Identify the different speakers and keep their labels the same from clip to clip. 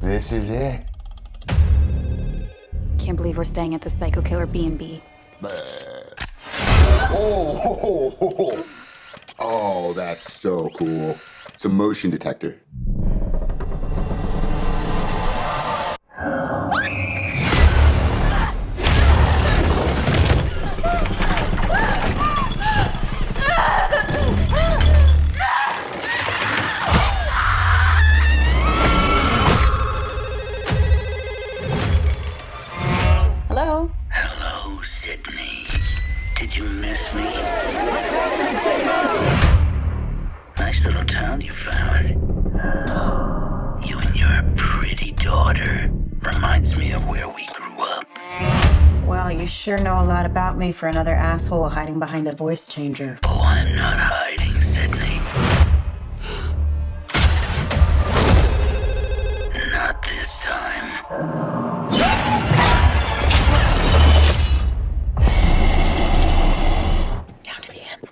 Speaker 1: This is it.
Speaker 2: Can't believe we're staying at the Psycho Killer B&B.
Speaker 1: Oh, that's so cool. It's a motion detector.
Speaker 2: Hello?
Speaker 3: Hello, Sidney. Did you miss me? Nice little town you found. You and your pretty daughter. Reminds me of where we grew up.
Speaker 4: Well, you sure know a lot about me for another asshole hiding behind a voice changer.
Speaker 3: Oh, I'm not hiding, Sidney. Not this time.
Speaker 4: Down to the end.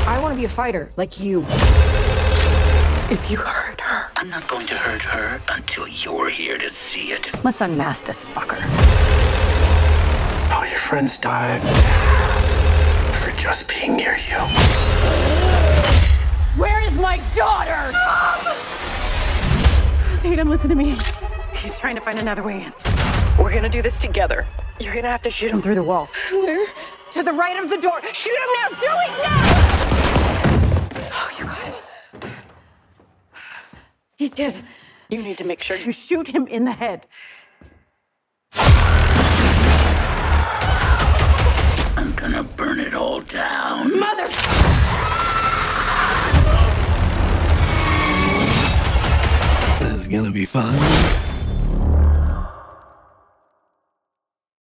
Speaker 5: I want to be a fighter, like you. If you hurt her.
Speaker 3: I'm not going to hurt her until you're here to see it.
Speaker 5: Let's unmask this fucker.
Speaker 6: All your friends died for just being near you.
Speaker 5: Where is my daughter? Tatum, listen to me. He's trying to find another way in. We're gonna do this together. You're gonna have to shoot him through the wall. Where? To the right of the door. Shoot him now! Do it now! Oh, you got it. He's dead. You need to make sure you shoot him in the head.
Speaker 3: I'm gonna burn it all down.
Speaker 5: Mother!
Speaker 6: This is gonna be fun.